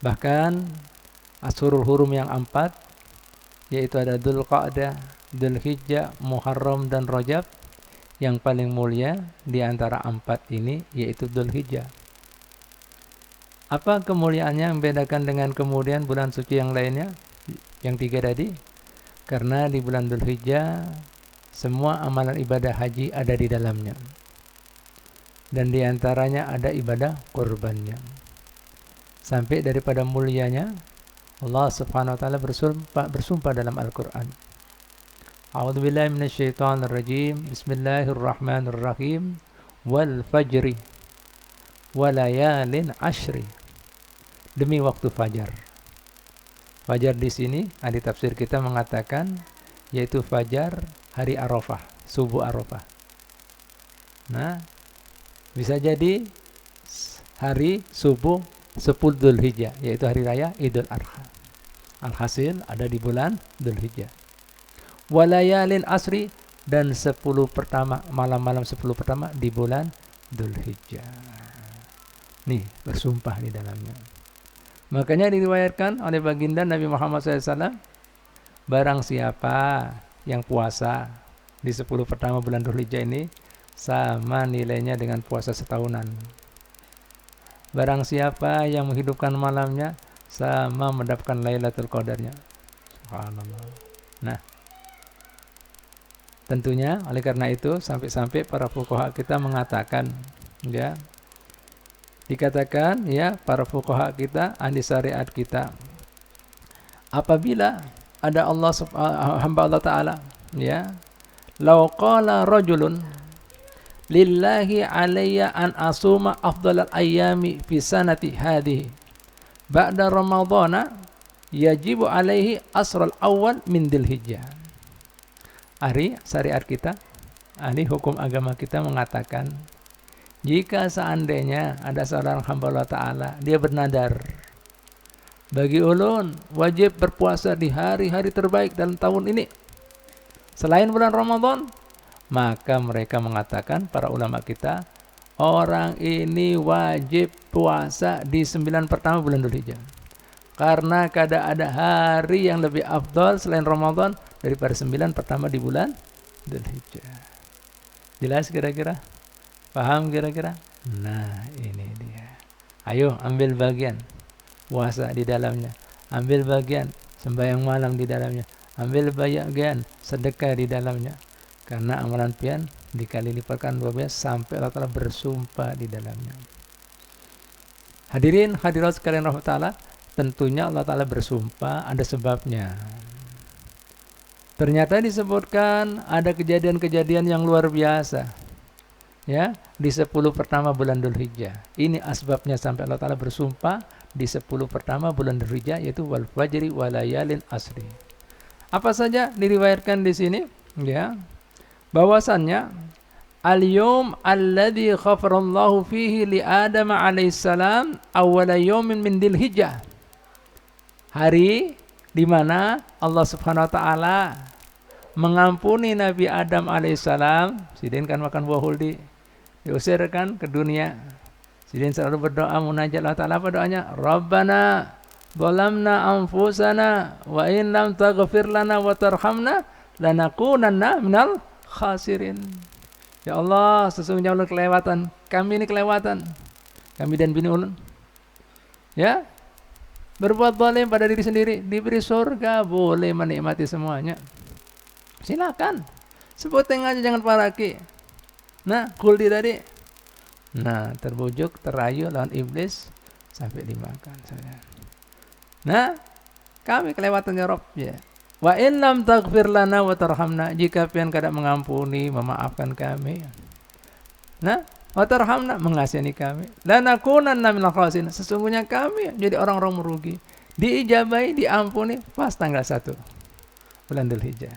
Bahkan Ashurul Hurum yang 4, yaitu ada Dzulqa'dah, Dzulhijjah, Muharram dan Rajab. Yang paling mulia di antara 4 ini yaitu Dzulhijjah. Apa kemuliaannya yang membedakan dengan kemudian bulan suci yang lainnya? Yang 3 tadi. Karena di bulan Dzulhijjah semua amalan ibadah haji ada di dalamnya. Dan di antaranya ada ibadah kurbannya. Sampai daripada mulianya Allah Subhanahu wa taala bersumpah dalam Al-Qur'an. A'udzubillahi minasyaitonirrajim. Bismillahirrahmanirrahim. Wal fajri walayalin ashri. Demi waktu fajar. Fajar di sini ahli tafsir kita mengatakan yaitu fajar hari Arafah, subuh Arafah. Nah, bisa jadi hari subuh 10 Dzulhijjah, yaitu hari raya Idul Adha. Alhasil ada di bulan Dzulhijjah. Walayalin asri, dan 10 pertama, malam-malam 10 pertama di bulan Dzulhijjah. Nih, bersumpah di dalamnya. Makanya diriwayatkan oleh baginda Nabi Muhammad SAW, barang siapa yang puasa di 10 pertama bulan Dzulhijjah ini, sama nilainya dengan puasa setahunan. Barang siapa yang menghidupkan malamnya, sama mendapatkan Lailatul Qadarnya. Subhanallah. Nah, tentunya oleh karena itu sampai-sampai para fuqaha kita mengatakan, ya, dikatakan ya para fuqaha kita, ahli syariat kita, apabila ada hamba Allah Ta'ala, ya, law qala rajulun lillahi alayya an asuma afdalal ayami fi sanati hadhihi ba'da ramadhana yajibu alaihi asral awal min Dzulhijjah. Ahli syariat kita, ahli hukum agama kita mengatakan, jika seandainya ada seorang hamba Allah Ta'ala, dia bernadar, bagi ulun wajib berpuasa di hari-hari terbaik dalam tahun ini selain bulan Ramadan, maka mereka mengatakan, para ulama kita, orang ini wajib puasa di 9 pertama bulan Dzulhijjah. Karena kada ada hari yang lebih afdal selain Ramadan daripada 9 pertama di bulan Dzulhijjah. Jelas kira-kira? Paham kira-kira? Nah, ini dia. Ayo ambil bagian puasa di dalamnya. Ambil bagian sembahyang malam di dalamnya. Ambil bagian sedekah di dalamnya. Karena amalan pian dikali lipatkan 12 sampai Allah Ta'ala bersumpah di dalamnya. Hadirin hadirat sekalian rahmat ta'ala, tentunya Allah Ta'ala bersumpah ada sebabnya. Ternyata disebutkan ada kejadian-kejadian yang luar biasa, ya, di 10 pertama bulan Dzulhijjah. Ini asbabnya sampai Allah Ta'ala bersumpah di 10 pertama bulan Dzulhijjah, yaitu wal fajri walayalin asri. Apa saja diriwayatkan di sini, ya, bahwasannya al-yawm alladzi ghafarallahu fihi li Adam alaihissalam awwala yawmin min Dzulhijjah. Hari di mana Allah Subhanahu wa taala mengampuni Nabi Adam alaihissalam. Sidin kan makan buah huldi, diusir kan ke dunia. Sidin selalu berdoa munajat Allah Ta'ala. Apa doanya? Rabbana zalamna anfusana wa in lam taghfir lana wa tarhamna lanakunanna minal khasirin. Ya Allah, sesungguhnya ulun kelewatan. Kami ini kelewatan. Kami dan bini ulun, ya, berbuat zalim pada diri sendiri. Diberi surga, boleh menikmati semuanya. Silakan. Sebutin aja, jangan paraki. Nah, kuldi tadi. Nah, terbujuk, terayu lawan iblis sampai dimakan. Nah, kami kelewatan ya Rabb, ya. Wa in lam taghfir lana wa tarhamna, jika pian kada mengampuni, memaafkan kami. Nah, wa tarhamna, mengasihani kami. Lanakunanna minal khasirin, sesungguhnya kami jadi orang-orang merugi. Diijabahi, diampuni pas tanggal 1 bulan Dzulhijjah.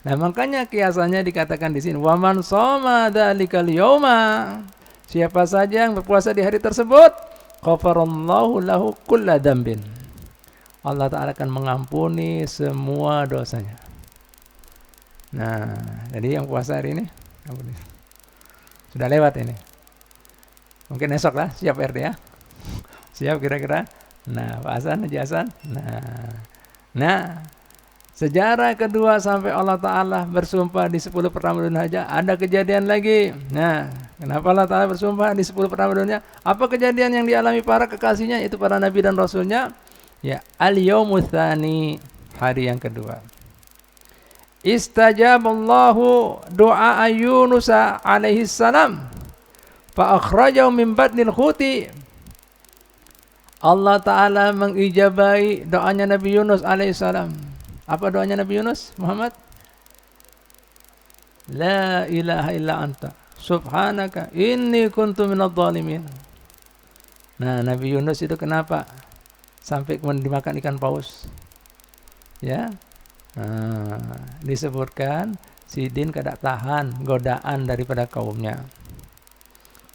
Nah, makanya kiasannya dikatakan di sini, wa man shoma dzalikal yauma, siapa saja yang berpuasa di hari tersebut, ghafarallahu lahu kulla dzambin, Allah Ta'ala akan mengampuni semua dosanya. Nah, jadi yang puasa hari ini sudah lewat ini. Mungkin esok lah, siap RD ya. Siap kira-kira. Nah, Pak Hasan, Haji Hasan. Nah, sejarah kedua sampai Allah Ta'ala bersumpah di 10 pertama bulan Hijjah, ada kejadian lagi. Nah, kenapa Allah Ta'ala bersumpah di 10 pertama bulannya? Apa kejadian yang dialami para kekasihnya, itu para nabi dan rasulnya? Ya, al-yawmul tsani, hari yang kedua. Istajaballahu du'a Yunus alaihi salam fa akhrajahu min batnil huti. Allah Ta'ala mengijabai doanya Nabi Yunus alaihissalam. Apa doanya Nabi Yunus, Muhammad? La ilaha illa anta subhanaka inni kuntu minadh dhalimin. Nah, Nabi Yunus itu kenapa sampai kemudian dimakan ikan paus? Ya, disebutkan Sidin kada tahan godaan daripada kaumnya.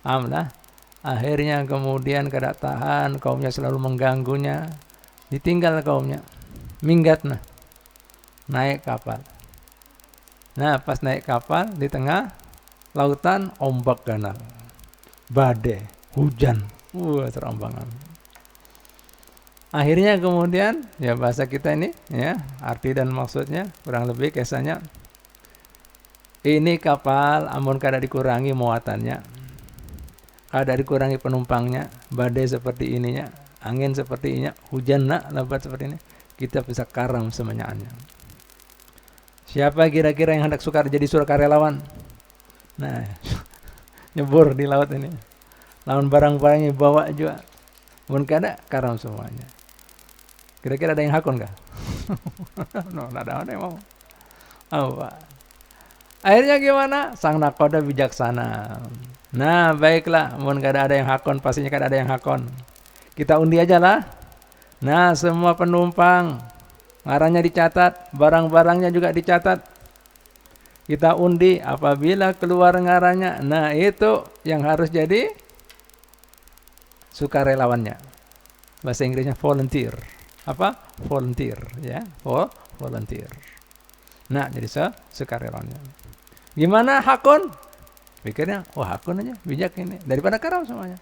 Amlah, akhirnya kemudian kada tahan, kaumnya selalu mengganggunya, ditinggal kaumnya, minggat naik kapal. Nah, pas naik kapal di tengah lautan ombak ganal, badai, hujan, terombang-ambing. Akhirnya kemudian ya bahasa kita ini ya, arti dan maksudnya kurang lebih kisahnya, ini kapal amun kada dikurangi muatannya, kada dikurangi penumpangnya, badai seperti ininya, angin seperti ini, hujan lebat seperti ini, kita bisa karam semuanya. Siapa kira-kira yang hendak sukar jadi sukarelawan? Nah, nyebur di laut ini, lawan barang-barangnya bawa juga, mun kada karam semuanya. Kira-kira ada yang hakon kah? No, ada yang mau. Apa? Akhirnya gimana? Sang nakoda bijaksana. Nah, baiklah, mun kada ada yang hakon, pastinya kada ada yang hakon. Kita undi aja lah. Nah, semua penumpang ngarannya dicatat, barang-barangnya juga dicatat. Kita undi, apabila keluar ngarannya, nah itu yang harus jadi sukarelawannya. Bahasa Inggrisnya volunteer. Apa? Volunteer, ya. Volunteer. Nah, jadi sukarelawannya. Gimana hakon? Pikirnya, hakon aja, bijak ini. Daripada karam semuanya.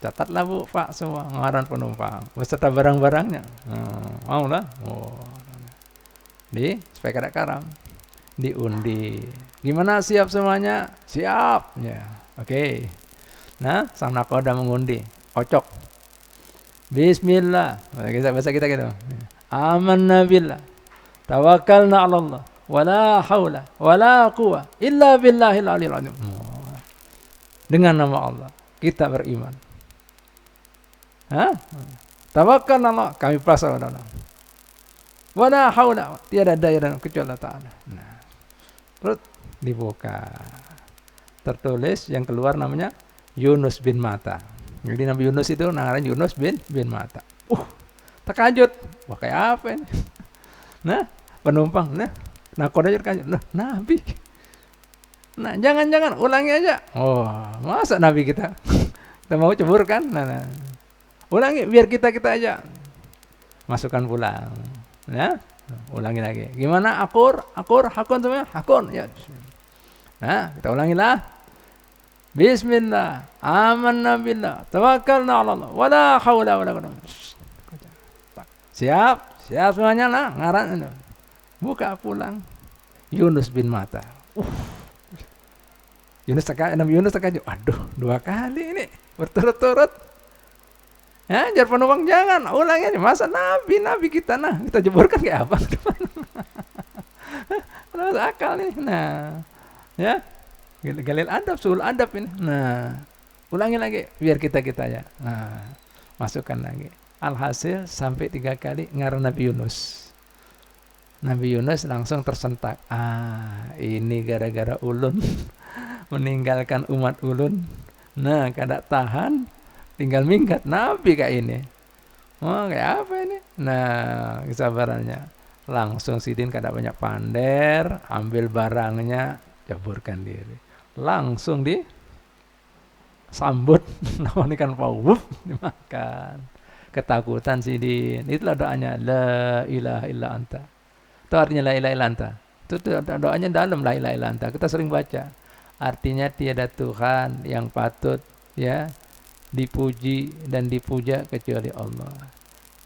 Catatlah Bu, Pak, semua ngaran penumpang beserta barang-barangnya. Mau lah. Supaya kada karam. Diundi. Gimana, siap semuanya? Siap. Ya. Oke. Nah, sang nakoda mengundi. Kocok. Bismillah. Bahasa kita gitu. Amanna billah. Tawakkalna 'ala Allah. Wala haula wala quwwa illa billahil aliyil azim. Dengan nama Allah kita beriman. Tawakkal Allah, kami pasrah pada Allah. Wala haula, tiada daya dan kecuali Allah Ta'ala. Nah, perut dibuka. Tertulis yang keluar namanya Yunus bin Matta. Jadi Nabi Yunus itu namanya Yunus bin Matta. Terkajut. Wah, kayak apa ini? Nah, penumpang, nakoda aja terkajut. Nabi. Nah, jangan ulangi aja. Masa Nabi kita? Kita mau cebur kan? Nah. Ulangi biar kita aja. Masukkan pulang. Ya, ulangi lagi. Gimana akur, hakon semuanya? Hakon. Ya. Nah, kita ulangi lah. Bismillah, amanna billah, tawakkalna 'ala Allah, wala haula wala quwwata. Siap semuanya lah, ngaran. Buka pulang. Yunus bin Matta. Nabi Yunus terkajut. Aduh, 2 kali ini berturut-turut. Ya, jar penumpang jangan ulangi aja. Masa nabi kita kita jeburkan kayak apa? Terus akal nih. Nah, ya. Galil adab, sul adab ini. Nah, ulangi lagi biar kita ya. Nah, masukkan lagi. Alhasil sampai 3 kali ngaran Nabi Yunus. Nabi Yunus langsung tersentak. Ini gara-gara ulun meninggalkan umat ulun. Nah, kada tahan, tinggal minggat Nabi kayak ini. Kayak apa ini? Nah, kesabarannya. Langsung Sidin kada banyak pander, ambil barangnya, caburkan diri. Langsung disambut lawan ikan paus, dimakan. Ketakutan Sidin. Itulah doanya, la ilaha illa anta. Itu artinya la ilaha illa anta. Itu doanya dalam la ilaha illa anta. Kita sering baca. Artinya tiada Tuhan yang patut ya dipuji dan dipuja kecuali Allah.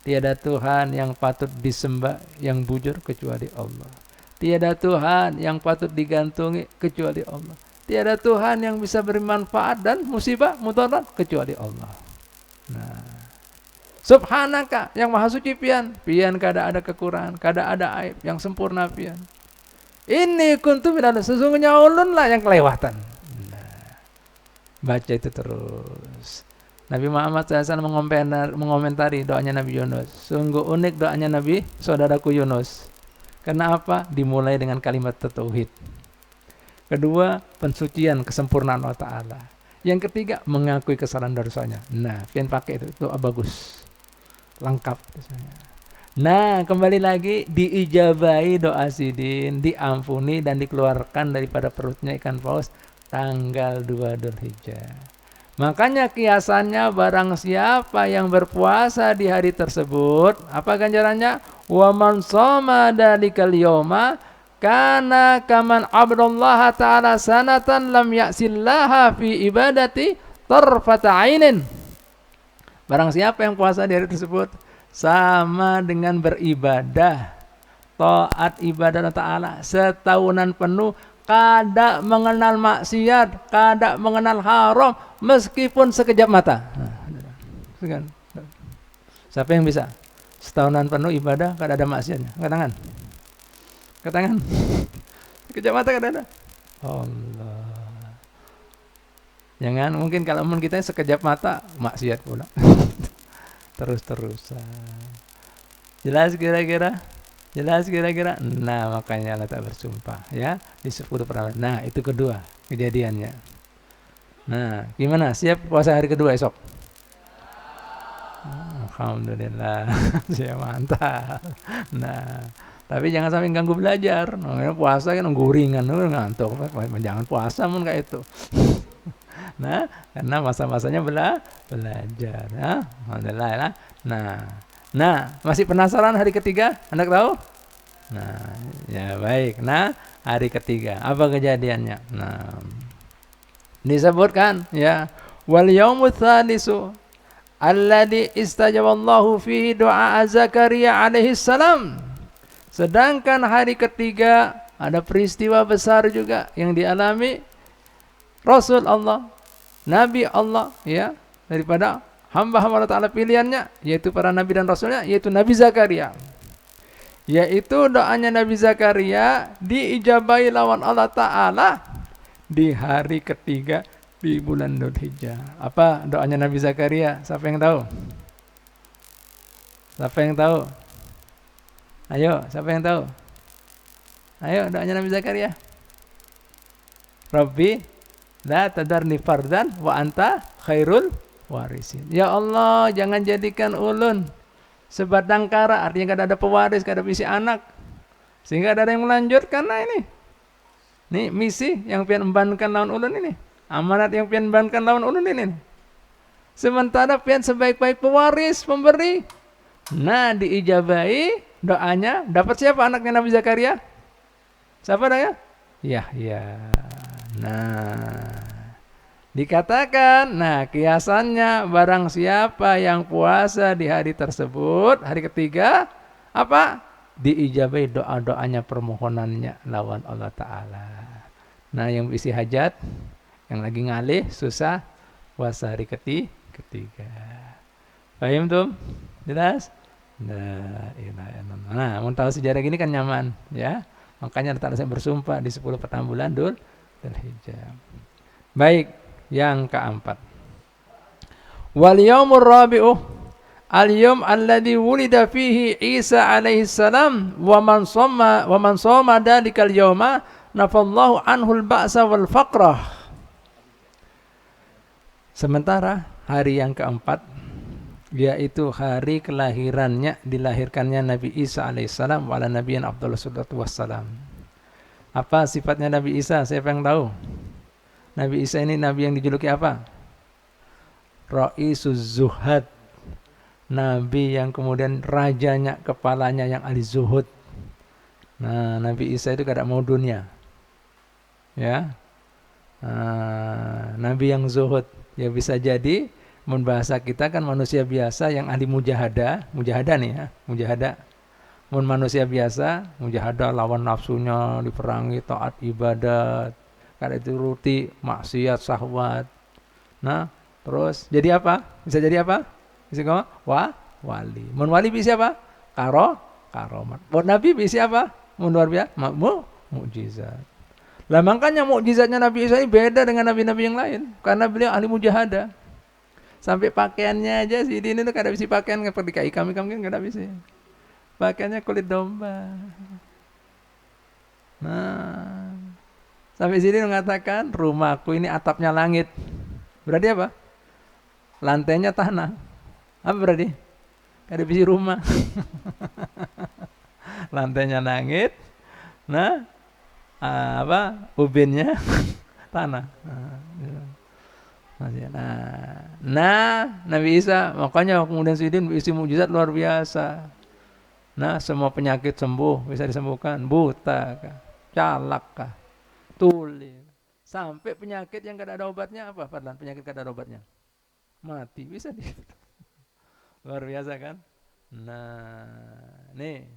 Tiada Tuhan yang patut disembah yang bujur kecuali Allah. Tiada Tuhan yang patut digantungi kecuali Allah. Tiada Tuhan yang bisa beri manfaat dan musibah mudarat kecuali Allah. Nah, Subhanaka yang maha suci pian, pian kada ada kekurangan, kada ada aib, yang sempurna pian. Ini kuntu minal, sesungguhnya ulun lah yang kelewatan. Nah, baca itu terus. Nabi Muhammad SAW mengomentari doanya Nabi Yunus. Sungguh unik doanya Nabi saudaraku Yunus. Kenapa? Dimulai dengan kalimat tauhid. Kedua, pensucian kesempurnaan Allah Ta'ala. Yang ketiga, mengakui kesalahan dosanya. Nah, pian pakai itu doa bagus. Lengkap. Nah, kembali lagi diijabahi doa sidin, diampuni dan dikeluarkan daripada perutnya ikan paus tanggal 2 Dzulhijjah. Makanya kiasannya barang siapa yang berpuasa di hari tersebut, apa ganjarannya? Wa man shoma dalikal yauma kana kaman abdullah ta'ala sanatan lam ya'sillaha fi ibadati tarfata ainin. Barang siapa yang puasa di hari tersebut sama dengan beribadah, taat ibadah Allah Ta'ala setahunan penuh, kada mengenal maksiat, kada mengenal haram, meskipun sekejap mata. Nah, siapa yang bisa? Setahunan penuh ibadah, kada ada maksiatnya. Angkat tangan. Angkat tangan. Sekejap mata kada ada. Allah. Jangan, mungkin kalau kita sekejap mata, maksiat pula. Terus-terusan. Jelas kira-kira? Jelas kira-kira? Nah, makanya Allah tak bersumpah ya di 10 pertama. Nah, itu kedua kejadiannya. Nah, gimana? Siap puasa hari kedua esok? Alhamdulillah. Siap, mantap. Nah, tapi jangan sampai ganggu belajar. Nah, puasa kan guringan, ngantuk. Jangan puasa mun kayak itu. Nah, karena masa-masanya belajar. Ya, alhamdulillah ya. Nah, masih penasaran hari ketiga? Anda tahu? Nah, ya baik. Nah, hari ketiga apa kejadiannya? Nah, disebutkan ya, wal yaumut tsalisu alladzi istajaballahu fihi doa Zakaria alaihi salam. Sedangkan hari ketiga ada peristiwa besar juga yang dialami Rasul Allah, Nabi Allah ya, daripada hamba-hamba Allah Ta'ala pilihannya, yaitu para nabi dan rasulnya, yaitu Nabi Zakaria. Yaitu doanya Nabi Zakaria diijabahi lawan Allah Ta'ala di hari ketiga di bulan Dzulhijjah. Apa doanya Nabi Zakaria? Siapa yang tahu? Siapa yang tahu? Ayo, siapa yang tahu? Ayo, doanya Nabi Zakaria. Rabbi la tadarni fardan wa anta khairul warisin. Ya Allah, jangan jadikan ulun sebatang kara, artinya kada ada pewaris, kada bisa anak, sehingga ada yang melanjutkan. Nah ini misi yang pian embankan lawan ulun ini, amanat yang pian embankan lawan ulun ini. Sementara pian sebaik-baik pewaris, pemberi. Nah, diijabahi doanya, dapat siapa anaknya Nabi Zakaria? Siapa namanya? Yahya. Nah, dikatakan, nah kiasannya barang siapa yang puasa di hari tersebut, hari ketiga, apa? Diijabai doa-doanya, permohonannya lawan Allah Ta'ala. Nah, yang isi hajat, yang lagi ngalih, susah, puasa hari ketiga. Paham tuh? Jelas? Nah, mau tahu sejarah gini kan nyaman, ya. Makanya Allah saya bersumpah di 10 pertama bulan Dzulhijjah. Baik, yang keempat. Wal yaumur rabi'u al-yaum alladzi wulida fihi Isa alaihi salam wa man shoma dalikal yauma nafallahu anhul ba'sa wal faqrah. Sementara hari yang keempat, yaitu hari kelahirannya, dilahirkannya Nabi Isa alaihissalam wa ala nabiyyin afdhalus salatu wassalam. Apa sifatnya Nabi Isa? Siapa yang tahu? Nabi Isa ini nabi yang dijuluki apa? Raisuz Zuhad. Nabi yang kemudian rajanya, kepalanya yang ahli zuhud. Nah, Nabi Isa itu kada mau dunia. Ya. Nabi yang zuhud. Ya bisa jadi Mun bahasa kita kan manusia biasa yang ahli mujahadah nih ya, mujahadah. Mun manusia biasa, mujahadah lawan nafsunya, diperangi taat ibadat, kada dituruti maksiat syahwat. Nah, terus jadi apa? Bisa jadi apa? Bisa kau? Wali. Mun wali bisa apa? Karomat. Buat nabi bisa apa? Mun luar biasa, mukjizat. Lah makanya mukjizatnya Nabi Isa ini beda dengan nabi-nabi yang lain karena beliau ahli mujahadah. Sampai pakaiannya aja si ini tuh kada bisa pakaian seperti kami kan kada bisa. Pakaiannya kulit domba. Nah, sampai sini mengatakan rumahku ini atapnya langit. Berarti apa? Lantainya tanah. Apa berarti? Kada bisa rumah. Lantainya langit. Nah, ubinnya tanah. Nah, Nabi Isa makanya kemudian sidin isi mukjizat luar biasa. Nah, semua penyakit sembuh, bisa disembuhkan, buta kah, calak kah, tuli, sampai penyakit yang kada ada obatnya apa? Fadlan, penyakit kada ada obatnya, mati bisa di. Luar biasa kan? Nah, nih.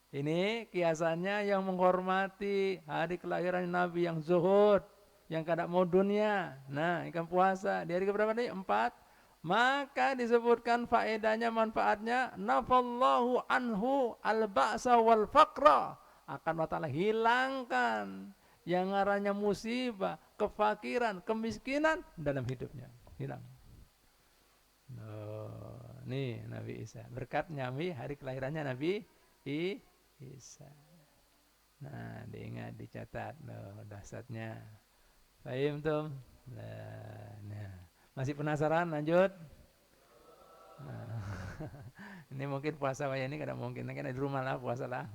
Ini kiasannya yang menghormati hari kelahiran Nabi yang zuhud, yang kada mau dunia. Nah, ikan puasa di hari keberapa nih? 4. Maka disebutkan faedahnya, manfaatnya, nafallahu anhu al-ba'sa wal faqra. Akan Allah Ta'ala hilangkan yang ngaranya musibah, kefakiran, kemiskinan dalam hidupnya. Hilang. Nih Nabi Isa. Berkat Nabi hari kelahirannya Nabi Isa. Nah, diingat, dicatat dasarnya. Paham tuh? Nah, masih penasaran? Lanjut. Nah, ini mungkin puasa waya ini kada mungkin, kan di rumah lah puasa lah.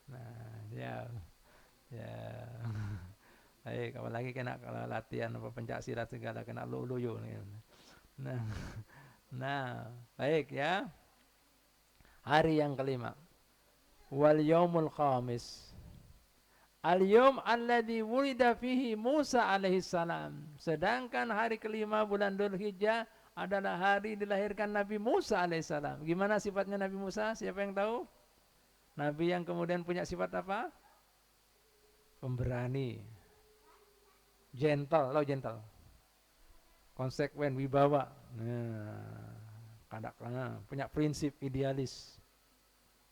Nah, ya. Baik, apalagi kena kalau latihan apa pencak silat segala kena luyu. Nah, baik ya. Hari yang kelima. Wal yaumul khamis. Al-yawm alladhi wulida fihi Musa alaihi salam. Sedangkan hari kelima bulan Dzulhijjah adalah hari dilahirkan Nabi Musa alaihi salam. Gimana sifatnya Nabi Musa? Siapa yang tahu? Nabi yang kemudian punya sifat apa? Pemberani. Gentle, gentle. Konsekuen, wibawa. Nah, punya prinsip, idealis.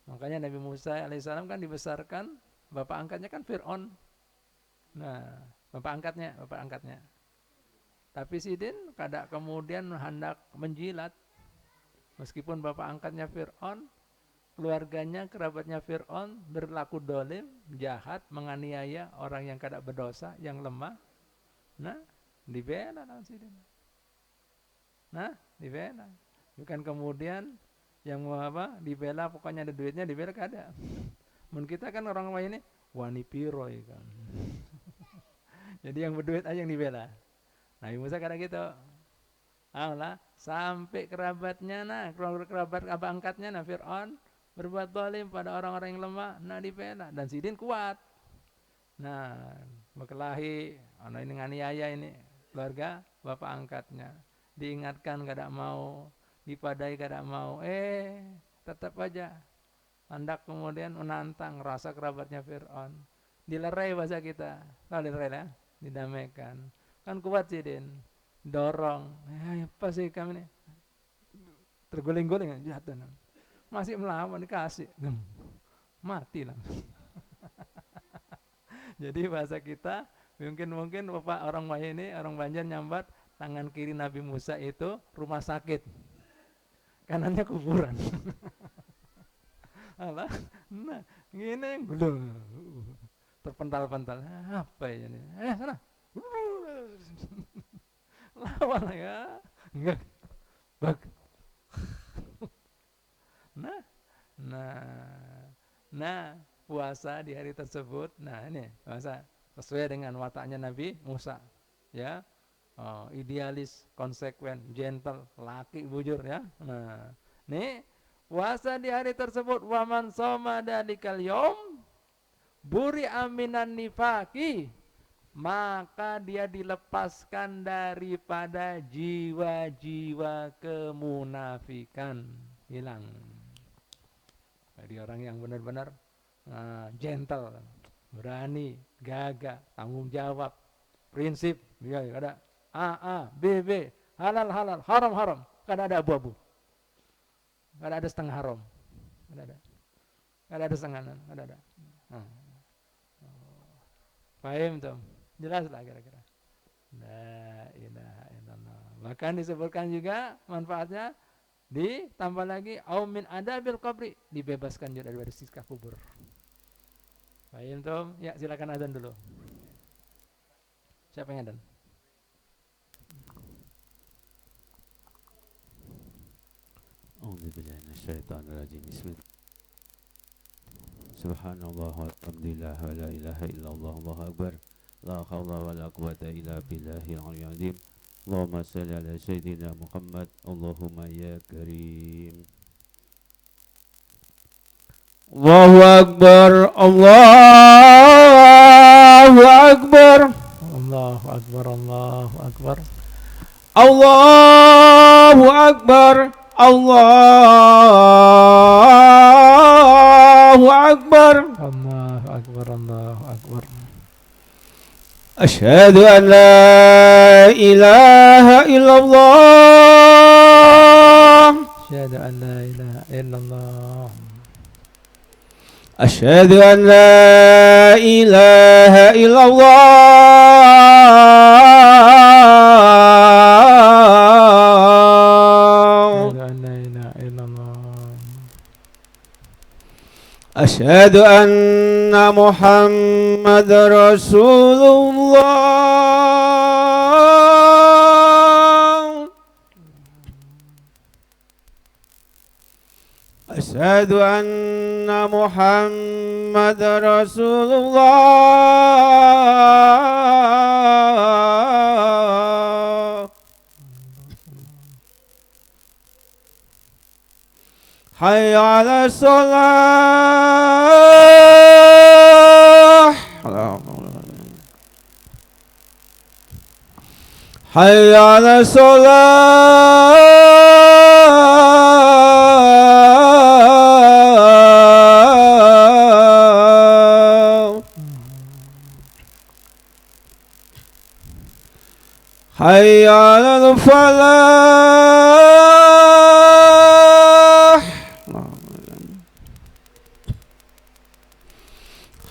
Makanya Nabi Musa alaihissalam kan dibesarkan, bapak angkatnya kan Fir'aun. Nah, bapak angkatnya. Tapi Sidin kada kemudian hendak menjilat. Meskipun bapak angkatnya Fir'aun, keluarganya, kerabatnya Fir'aun berlaku dolim, jahat, menganiaya orang yang kada berdosa, yang lemah. Nah, dibela lah Sidin. Bukan kemudian yang mau dibela, pokoknya ada duitnya dibela kada. Mun kita kan orang lain ini wani piro ya kan. Jadi yang berduit aja yang dibela. Nabi Musa kada gitu. Allah sampai kerabatnya kerabat abah angkatnya Fir'aun berbuat zalim pada orang-orang yang lemah, dibela dan Sidin kuat. Nah, berkelahi, ini nganiaya ini keluarga bapak angkatnya. Diingatkan kada mau, dipadai kada mau, tetap aja hendak kemudian menantang rasa kerabatnya Fir'aun. Dilerai bahasa kita, tahu dilerai lah, didamaikan. Kan kuat Sidin, dorong, apa sih kami ini terguling-guling jatuh, masih melawan dikasih, mati lah. Jadi bahasa kita mungkin bapak orang Maya ini, orang Banjar nyambat tangan kiri Nabi Musa itu rumah sakit, kanannya kuburan. Alah, nah gini belum terpental-pental. Apa ini? Sana. Lawan ya. Enggak. Bag. Nah, puasa di hari tersebut. Nah, ini puasa sesuai dengan wataknya Nabi Musa. Ya. Idealis, konsekuen, gentle, laki bujur ya. Nah, nih puasa di hari tersebut, waman soma dalikal yom buri aminan nifaki maka dia dilepaskan daripada jiwa-jiwa kemunafikan, hilang. Jadi orang yang benar-benar gentle, berani, gagah, tanggung jawab, prinsip, ya ada A, B, B, halal, halal, haram, haram, kada ada abu-abu, kada ada setengah haram, kada ada setengah, kada ada. Paham tuh? Jelas lah kira-kira. La ilaha illallah. Bahkan disebutkan juga manfaatnya, ditambah lagi au min adabil qabri, dibebaskan juga dari siksa kubur. Paham tuh? Ya silakan azan dulu. Siapa yang azan? A'udzubillahi minasyaitonirrajim. Bismillah. Subhanallah walhamdulillah wa la ilaha illallah, Allahu akbar. La haula wa la quwata illa billahil aliyyil azim. Allahumma shalli ala sayyidina Muhammad. Allahumma ya karim. Allahu akbar. Allahu akbar. Allahu akbar, Allahu akbar. Allahu akbar. Allahu akbar. Allahu akbar, Allahu akbar. Asyhadu an la ilaha illallah. Asyhadu an la ilaha illallah. Asyhadu an la ilaha illallah. Asyhadu an la ilaha illallah. Asyhadu anna Muhammadar Rasulullah. Asyhadu anna Muhammadar Rasulullah. Hayya 'ala shalah. Hayya 'ala shalah. Hayya 'alal falah.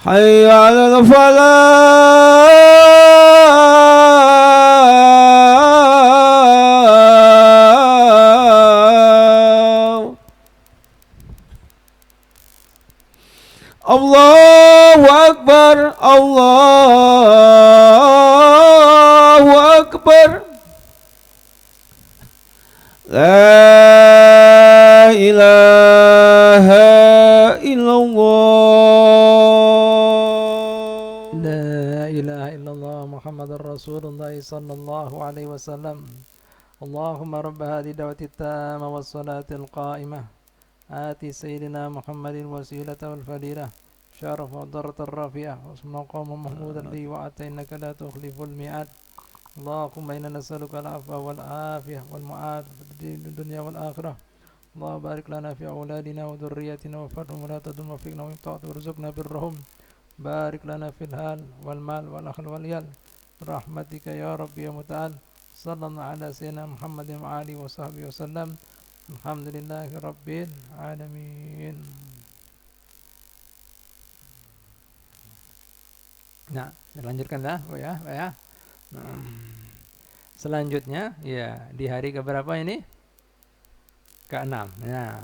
Hayya 'alal falah. Allahu akbar. Allahu akbar. La ilaha illallah. La ilaha illallah Muhammadar Rasulullah sallallahu alaihi wasallam. Allahumma rabb hadhihi da'wati tamma was salatil qa'imah. Ati sayyidina Muhammadin wasilata wal fadilah. Syaraf wa daratar rafi'ah. Wasmaqam mahmudan li wa atainaka la tukhliful mi'ad. Allahumma inna nas'aluka al-'afwa wal 'afiyah wal mu'ad fid dunya wal akhirah. Allah barik lana fi auladina wa dhurriyyatina wa fadhum wa la tadum wa fiqna wa ta'at warzuqna birrahum. Barik lana fil hal wal mal wal akhal wal yal. Rahmatika ya Rabbi ya Muta'al. Sallallahu ala sayyidina Muhammadin wa alihi wa sahbihi wa sallam. Alhamdulillahi rabbil alamin. Nah, lanjutkan dah, ya. Selanjutnya, ya di hari keberapa ini? Ke-6. Ya.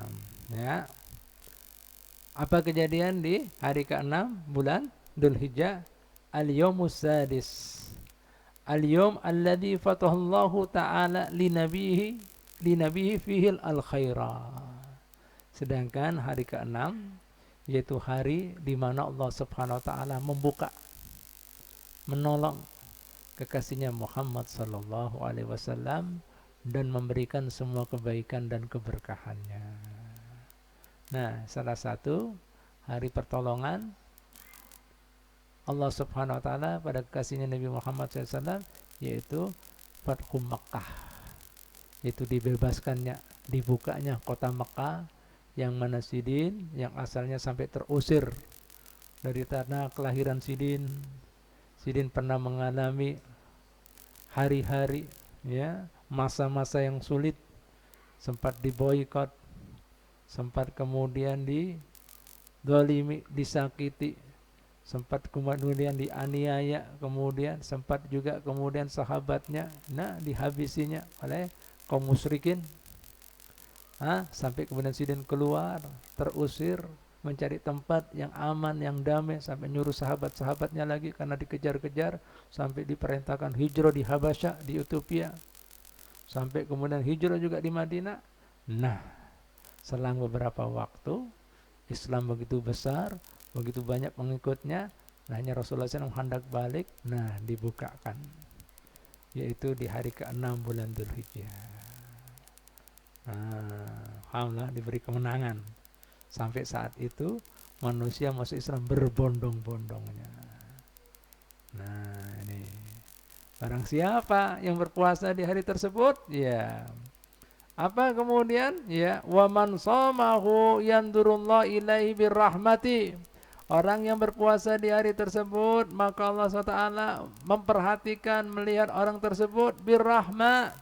Apa kejadian di hari ke-6 bulan Dzulhijjah? Al-yawmus sadis. Al-yawm alladzi fatahallahu ta'ala li nabihi fihil al-khaira. Sedangkan hari ke-6 yaitu hari di mana Allah Subhanahu wa taala membuka, menolong kekasihnya Muhammad sallallahu alaihi wasallam dan memberikan semua kebaikan dan keberkahannya. Nah, salah satu hari pertolongan Allah Subhanahu wa taala pada kekasihnya Nabi Muhammad SAW, yaitu Fathu Makkah, yaitu dibebaskannya, dibukanya kota Makkah, yang mana Sidin yang asalnya sampai terusir dari tanah kelahiran Sidin. Sidin pernah mengalami hari-hari, ya, masa-masa yang sulit, sempat diboikot, sempat kemudian didolimi, disakiti, sempat kemudian dianiaya, kemudian sempat juga kemudian sahabatnya dihabisinya oleh kaum musyrikin. Sampai kemudian Sidin keluar, terusir, mencari tempat yang aman, yang damai, sampai nyuruh sahabat-sahabatnya lagi karena dikejar-kejar, sampai diperintahkan hijrah di Habasyah, di Ethiopia, sampai kemudian hijrah juga di Madinah. Nah, selang beberapa waktu, Islam begitu besar, begitu banyak pengikutnya, hanya Rasulullah SAW hendak balik, dibukakan, yaitu di hari ke-6 bulan Dzulhijjah. Alhamdulillah diberi kemenangan. Sampai saat itu manusia masuk Islam berbondong-bondongnya. Ini barang siapa yang berpuasa di hari tersebut, ya, apa kemudian, ya, wa man shamahu yandurullah ilaihi birrahmati. Orang yang berpuasa di hari tersebut, maka Allah SWT memperhatikan, melihat orang tersebut birrahmah,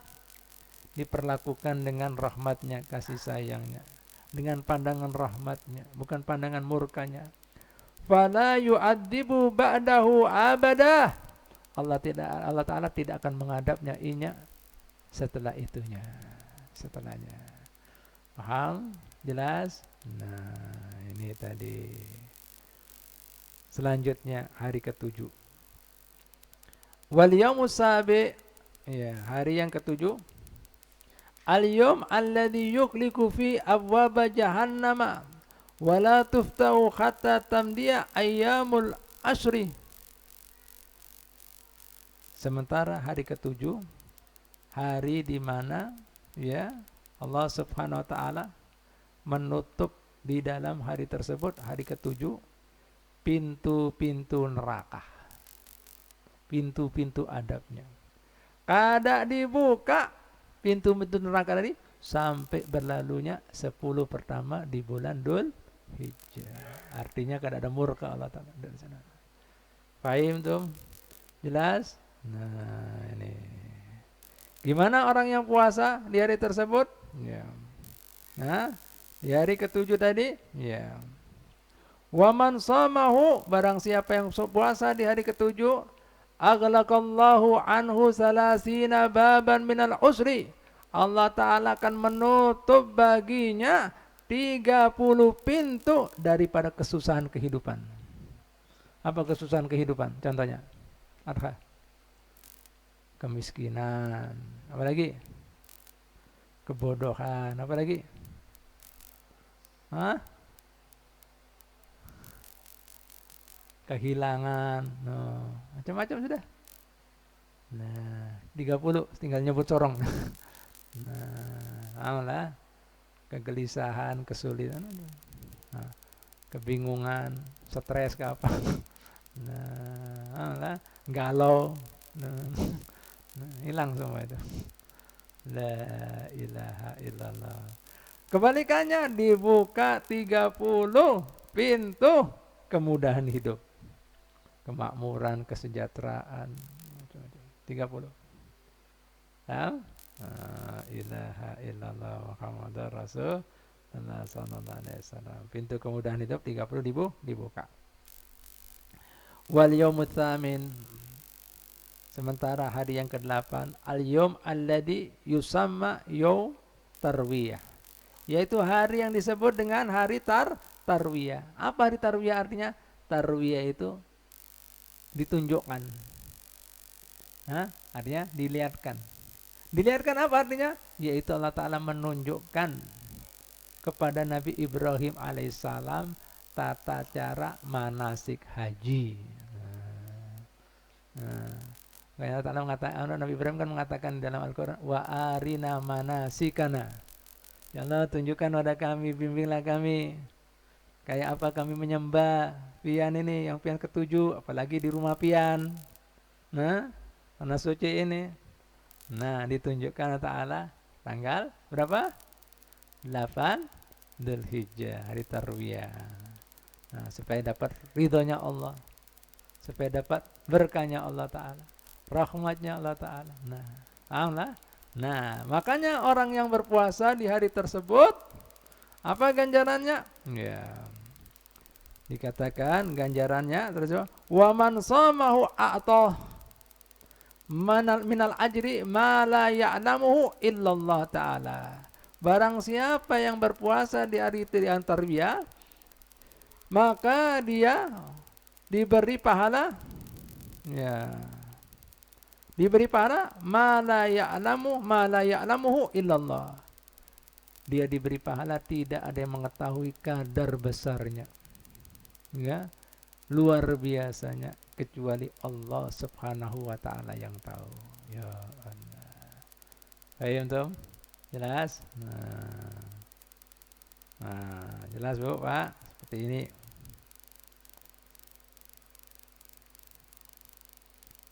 diperlakukan dengan rahmatnya, kasih sayangnya, dengan pandangan rahmatnya, bukan pandangan murkanya. Fala yu'adzibu ba'dahu abadah. Allah Ta'ala tidak akan mengadabnya inya setelah itunya, setelahnya. Paham? Jelas? Ini tadi. Selanjutnya hari ke-7. Wal yaumus sabi', ya, hari yang ke-7. Al-yawm alladhi yukhliku fi abwaba jahannama wa la tuftahu hatta tamdiya ayyamul ashri. Sementara hari ke-7, hari di mana, ya, Allah Subhanahu wa taala menutup di dalam hari tersebut, hari ke-7, pintu-pintu neraka, pintu-pintu adabnya. Kada dibuka pintu-pintu neraka tadi sampai berlalunya 10 pertama di bulan Dzulhijjah. Artinya kada ada murka Allah Ta'ala dari sana. Paham tuh? Jelas? Ini. Gimana orang yang puasa di hari tersebut? Ya. Di hari ke-7 tadi, ya. Wa man shamahu, barang siapa yang puasa di hari ke-7, aghlaqallahu anhu salasina baban minal usri. Allah Ta'ala akan menutup baginya 30 pintu daripada kesusahan kehidupan. Apa kesusahan kehidupan? Contohnya, kemiskinan, apa lagi? Kebodohan, apa lagi? Kehilangan, macam-macam sudah. 30 tinggal nyebut corong. Alhamdulillah, kegelisahan, kesulitan, kebingungan, stres ke apa. Alhamdulillah, galau, hilang semua itu. La ilaha illallah. Kebalikannya, dibuka 30 pintu kemudahan hidup, kemakmuran, kesejahteraan, 30. La ilaha illallah Muhammadar Rasulullah sallallahu alaihi wasallam. Pintu kemudahan hidup 30 dibuka. Wal yaumut tsamin, sementara hari yang ke-8, al yaum alladzi yusamma yaum tarwiyah, yaitu hari yang disebut dengan hari tarwiyah. Apa hari tarwiyah artinya? Tarwiyah itu ditunjukkan. Artinya dilihatkan. Dilihatkan apa artinya? Yaitu Allah Ta'ala menunjukkan kepada Nabi Ibrahim alaihissalam tata cara manasik haji. Allah Ta'ala mengatakan, Nabi Ibrahim kan mengatakan dalam Al-Quran, wa arina manasikana. Ya Allah, tunjukkan kepada kami, bimbinglah kami Kayak apa kami menyembah pian ini, yang pian ketujuh, apalagi di rumah pian. Nah, tanah suci ini. Nah, ditunjukkan Ta'ala tanggal berapa? 8 Dzulhijjah, hari Tarwiyah. Nah, supaya dapat ridhonya Allah, supaya dapat berkahnya Allah Ta'ala, rahmatnya Allah Ta'ala. Nah, pahamlah? Nah, makanya orang yang berpuasa di hari tersebut, apa ganjarannya? Ya, dikatakan ganjarannya terus, wa man shamahu a'tah minal ajri ma la ya'lamuhu illallah ta'ala. Barang siapa yang berpuasa di hari Tarwiyah, maka dia diberi pahala, ya, diberi pahala ma la ya'lamuhu illallah. Dia diberi pahala tidak ada yang mengetahui kadar besarnya, ya, luar biasanya, kecuali Allah Subhanahu wa Ta'ala yang tahu. Ya Allah. Paham tuh? Jelas? Nah, jelas Bu, Pak? Seperti ini.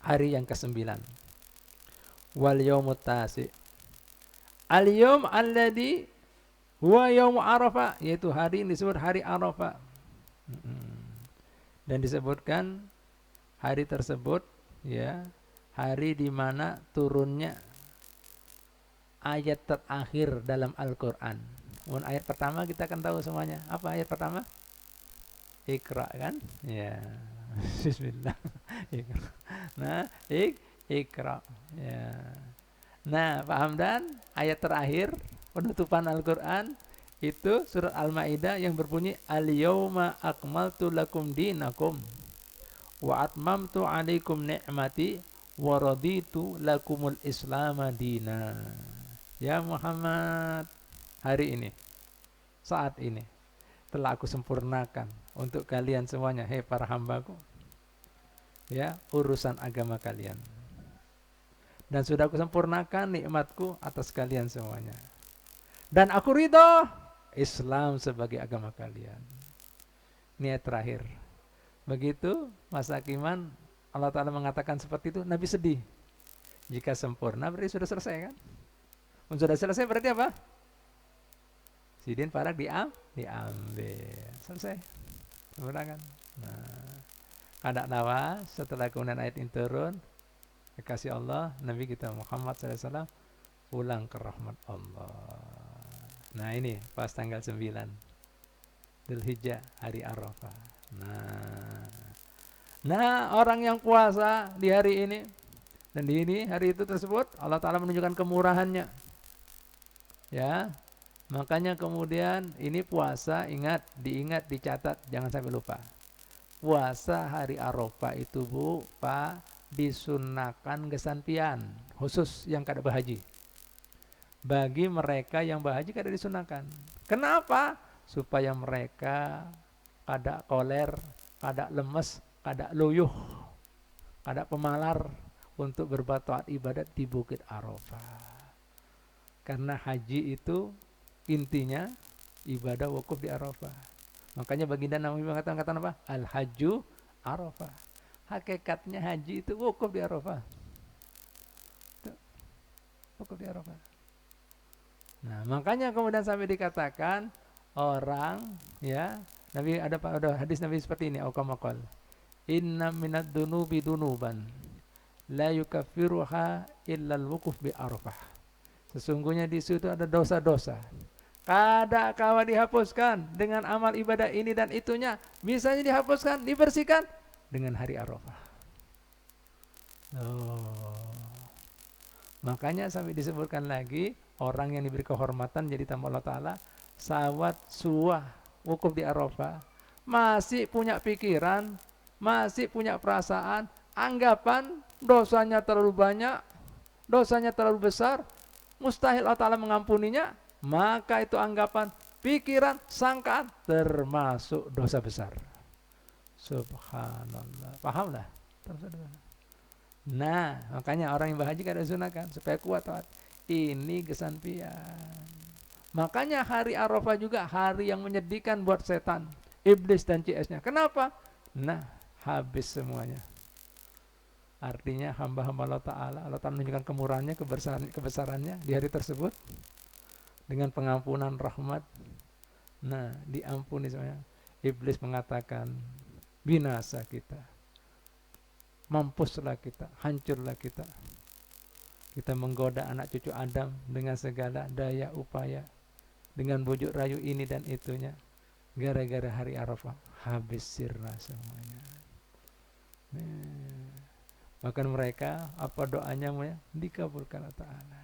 Hari yang ke-9. Wal yaumut tasi. Al-yaum alladhi huwa yaum Arafah, yaitu hari ini disebut hari Arafah. Dan disebutkan hari tersebut, ya, hari di mana turunnya ayat terakhir dalam Al-Quran. Ayat pertama kita akan tahu semuanya. Apa ayat pertama? Iqra, kan? Ya. Bismillah. Iqra. Nah, Iqra. Ya. Nah, Pak Hamdan, ayat terakhir penutupan Al-Quran itu surat Al-Maidah yang berbunyi Al-yawma akmaltu lakum dinakum wa atmamtu alaikum ni'mati wa raditu lakumul islama dina. Ya Muhammad, hari ini, saat ini telah aku sempurnakan untuk kalian semuanya, hei para hambaku, ya, urusan agama kalian, dan sudah aku sempurnakan nikmatku atas kalian semuanya, dan aku ridho Islam sebagai agama kalian. Niat terakhir. Begitu masa Hakiman Allah Ta'ala mengatakan seperti itu, Nabi sedih. Jika sempurna berarti sudah selesai, kan? Sudah selesai berarti apa? Sidin Farak diambil. Selesai. Sempurna, kan? Nah, kada nawa setelah kemudian ayat ini turun, kekasih Allah Nabi kita Muhammad SAW pulang ke rahmat Allah. Nah, ini pas tanggal 9 Dzulhijjah, hari Arafah. Nah, orang yang puasa di hari ini, dan di ini hari itu tersebut Allah Ta'ala menunjukkan kemurahannya, ya. Makanya kemudian ini puasa, diingat, dicatat, jangan sampai lupa. Puasa hari Arafah itu, Bu, Pak, disunahkan gesanpian, khusus yang kada berhaji. Bagi mereka yang berhaji kada disunahkan. Kenapa? Supaya mereka kada koler, kada lemes, kada luyuh, kada pemalar untuk berbuat ibadat di Bukit Arafah. Karena haji itu intinya ibadah wukuf di Arafah. Makanya baginda Nabi mengatakan apa? Al-hajju Arafah. Hakikatnya haji itu wukuf di Arafah. Wukuf di Arafah. Nah, makanya kemudian sampai dikatakan orang, ya, Nabi ada hadis Nabi seperti ini, auqamaqal. Inna minad dunubi dunuban la yukaffiruha illa al-wukuf bi Arafah. Sesungguhnya di situ ada dosa-dosa, kada kawa dihapuskan dengan amal ibadah ini dan itunya, bisanya dihapuskan, dibersihkan dengan hari Arafah. Makanya sampai disebutkan lagi, orang yang diberi kehormatan jadi tamu Allah Ta'ala, sawat suah wukuf di Arafah, masih punya pikiran, masih punya perasaan, anggapan dosanya terlalu banyak, dosanya terlalu besar, mustahil Allah Ta'ala mengampuninya, maka itu anggapan, pikiran, sangkaan termasuk dosa besar. Subhanallah. Pahamlah? Nah, makanya orang yang berhaji kada disunahkan supaya kuat taat. Ini gesanpian. Makanya hari Arafah juga hari yang menyedihkan buat setan. iblis dan CS-nya. Kenapa? Nah, habis semuanya. Artinya hamba-hamba Allah Ta'ala menunjukkan kemurahannya, kebesarannya di hari tersebut dengan pengampunan rahmat. Nah, diampuni semuanya. Iblis mengatakan, binasa kita, mampuslah kita, hancurlah kita. Kita menggoda anak cucu Adam dengan segala daya upaya, dengan bujuk rayu ini dan itunya. Gara-gara hari Arafah, habis sirna semuanya. Bahkan mereka, apa doanya, dikabulkan Allah Ta'ala.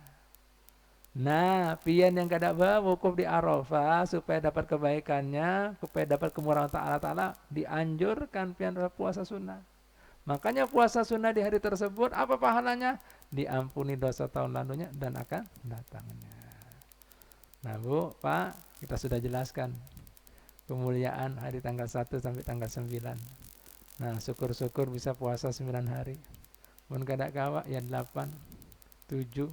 Nah, pian yang kada wukuf di Arafah supaya dapat kebaikannya, supaya dapat kemurahan Allah Ta'ala, dianjurkan pian puasa sunnah. Makanya puasa sunnah di hari tersebut, apa pahalanya? Diampuni dosa tahun lalunya dan akan datangnya. Nah Bu, Pak, kita sudah jelaskan kemuliaan hari tanggal 1 sampai tanggal 9. Nah, syukur-syukur bisa puasa 9 hari. Mun kada kawa ya 8, 7,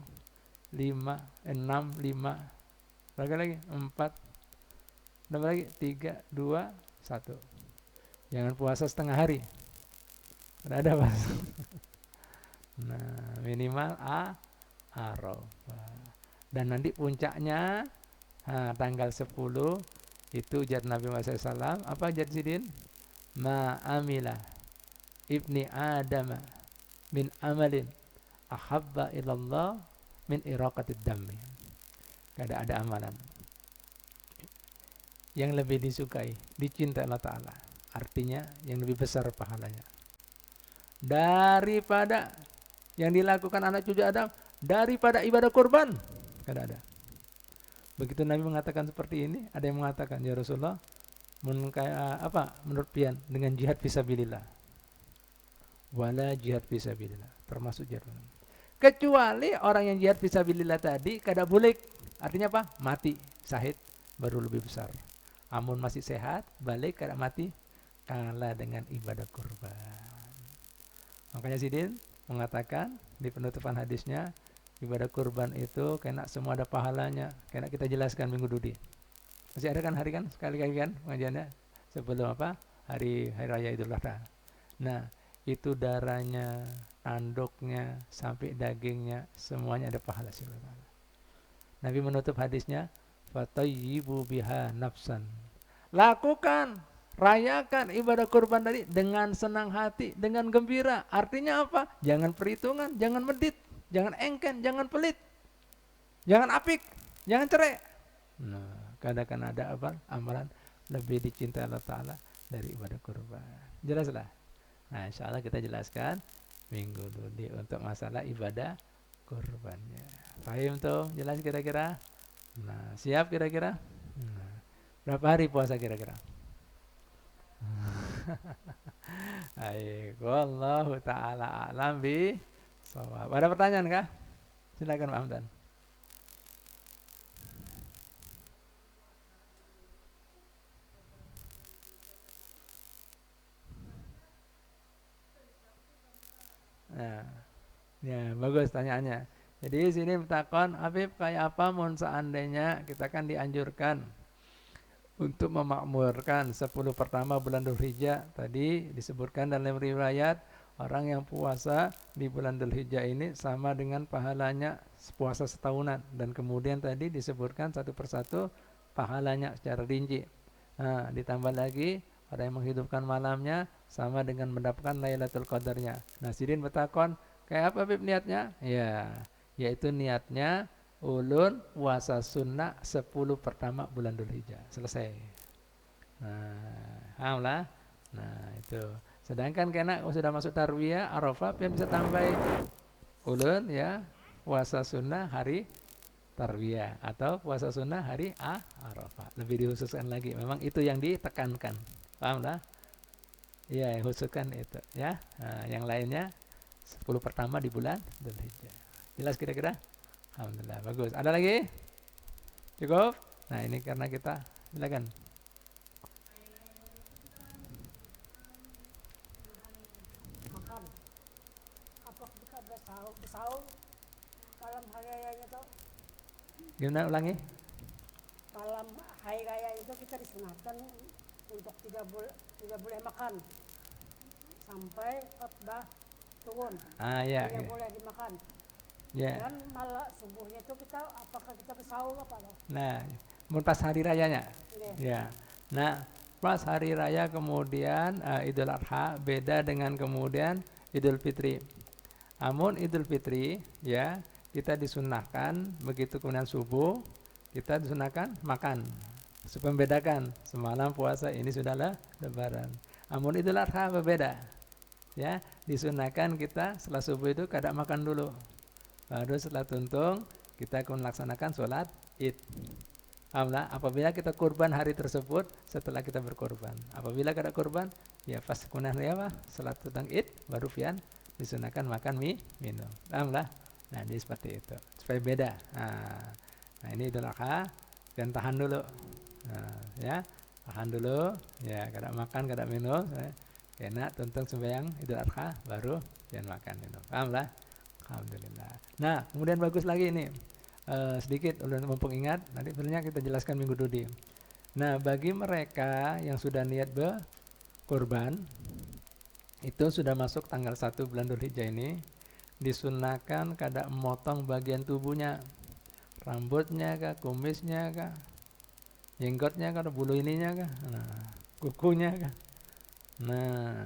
5, 6, 5. Berapa lagi? 4. Berapa lagi? 3, 2, 1. Jangan puasa setengah hari. Ada Mas. Nah, minimal Arafah. Dan nanti puncaknya tanggal 10 itu ujar Nabi Muhammad SAW. Apa ujar Sidin? Ma amila ibni Adam min amalin ahabba ilallah min iraqatid dammi. Kada ada amalan yang lebih disukai, dicintai Allah Ta'ala. Artinya yang lebih besar pahalanya daripada yang dilakukan anak cucu Adam, daripada ibadah kurban. Kada ada. Begitu Nabi mengatakan seperti ini, ada yang mengatakan, ya Rasulullah, menurut pian dengan jihad fisabilillah. Wala jihad fisabilillah, termasuk jihad. Kecuali orang yang jihad fisabilillah tadi kada boleh. Artinya apa? Mati, syahid, baru lebih besar. Amun masih sehat, balik kada mati, kalah dengan ibadah kurban. Makanya Sidin mengatakan di penutupan hadisnya, ibadah kurban itu kena semua ada pahalanya. Kena kita jelaskan minggu dudi. Masih ada kan hari kan? Sekali-kali kan pengajiannya sebelum hari raya Idul Adha. Nah, itu darahnya, tanduknya, sampai dagingnya, semuanya ada pahala sih. Nabi menutup hadisnya, fatayyibu biha nafsan. Lakukan, rayakan ibadah kurban tadi dengan senang hati, dengan gembira. Artinya apa? Jangan perhitungan, jangan medit, jangan engken, jangan pelit, jangan apik, jangan cerai. Nah, kadang-kadang ada amalan lebih dicintai Allah Ta'ala dari ibadah kurban. Jelaslah. Nah, insya Allah kita jelaskan minggu dulu untuk masalah ibadah kurbannya. Paham tuh? Jelas kira-kira? Nah, siap kira-kira? Nah, berapa hari puasa kira-kira? Baik, wallahu ta'ala a'lam bi shawab. Ada pertanyaan kah? Silakan Pak Hamdan. Nah, ya bagus tanyaannya. Jadi sini bertakon, Habib kayak apa mohon seandainya kita kan dianjurkan untuk memakmurkan 10 pertama bulan Dzulhijjah. Tadi disebutkan dalam riwayat orang yang puasa di bulan Dzulhijjah ini sama dengan pahalanya puasa setahunan. Dan kemudian tadi disebutkan satu persatu pahalanya secara rinci. Nah, ditambah lagi orang yang menghidupkan malamnya sama dengan mendapatkan Lailatul Qadarnya. Nah, Sidin bertakon, kayak apa Bib niatnya? Ya, yaitu niatnya ulun puasa sunnah 10 pertama bulan Dzulhijjah. Selesai. Nah, alhamdulillah. Nah, itu. Sedangkan kena sudah masuk tarwiyah Arafah, pian bisa tambah ulun ya puasa sunnah hari tarwiyah atau puasa sunnah hari Arafah. Lebih dikhususkan lagi. Memang itu yang ditekankan. Paham lah? Iya, yang khususkan itu ya. Nah, yang lainnya 10 pertama di bulan Dzulhijjah. Jelas kira-kira? Alhamdulillah, bagus. Ada lagi? Cukup? Nah, ini karena kita silakan. Makan. Apa kita bersahur malam hari rayanya tuh? Gimana ulangi? Malam hari raya itu kita disunahkan untuk 3 boleh makan sampai khotbah turun. Ya, Tidak boleh dimakan. ya. Dan malah subuhnya itu kita apakah kita bersahur apa loh? Nah, mun pas hari rayanya. Ini. Ya. Nah, pas hari raya kemudian Idul Adha beda dengan kemudian Idul Fitri. Amun Idul Fitri ya, kita disunahkan begitu kemudian subuh kita disunahkan makan. Supaya membedakan semalam puasa ini sudahlah lebaran. Amun Idul Adha berbeda. Ya, disunahkan kita setelah subuh itu kada makan dulu. Baru setelah tuntung kita akan melaksanakan sholat Id. Alhamdulillah, apabila kita kurban hari tersebut setelah kita berkorban. Apabila kada kurban, ya pas kunah apa? Salat tentang Id baru pian disunahkan makan minum. Alhamdulillah. Nah, jadi seperti itu. Supaya beda. Nah, ini Idul Adha dan tahan dulu. Nah, ya, tahan dulu. Ya, kada makan, kada minum. Enak tuntung sembahyang Idul Adha baru pian makan minum. Alhamdulillah. Alhamdulillah. Nah, kemudian bagus lagi ini. Sedikit udah mumpung ingat, nanti sebenarnya kita jelaskan minggu Dudi. Nah, bagi mereka yang sudah niat berkorban, itu sudah masuk tanggal 1 bulan Dzulhijjah ini, disunahkan kada memotong bagian tubuhnya, rambutnya kah, kumisnya kah, jenggotnya kah, bulu ininya kah, nah, kukunya kah. Nah,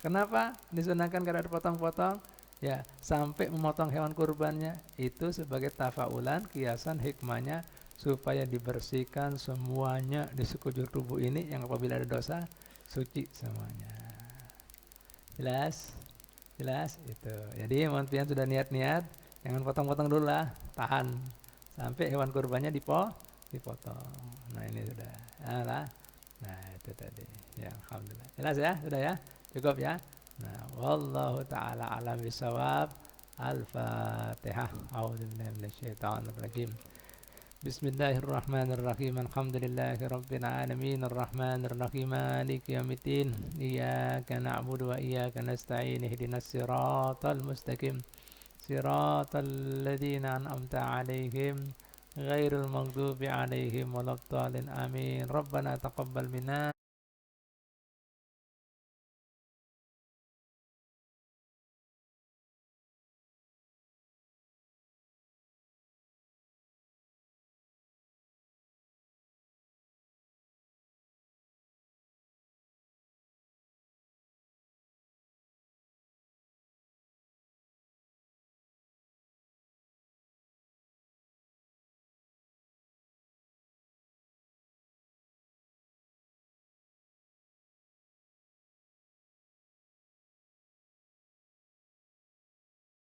kenapa disunahkan kada dipotong-potong? Ya, sampai memotong hewan kurbannya itu sebagai tafaulan, kiasan hikmahnya supaya dibersihkan semuanya di sekujur tubuh ini yang apabila ada dosa suci semuanya. Jelas? Jelas itu. Jadi mohon pian sudah niat-niat, jangan potong-potong dulu lah, tahan sampai hewan kurbannya dipotong. Nah, ini sudah. Nah, itu tadi. Ya, alhamdulillah. Jelas ya? Sudah ya? Cukup ya? Nah, wallahu ta'ala alam bisawab. Al-Fatihah. A'udzubillahi minasyaitonir rajim. Bismillahirrahmanirrahim. Alhamdulillahi rabbil alamin. Arrahmanir rahim. Maliki yaumiddin. Iyyaka na'budu wa iyyaka nasta'in. Ihdinas siratal mustaqim. Siratal ladzina an'amta 'alaihim ghairil maghdubi 'alaihim waladdallin. Amin. Rabbana taqabbal minna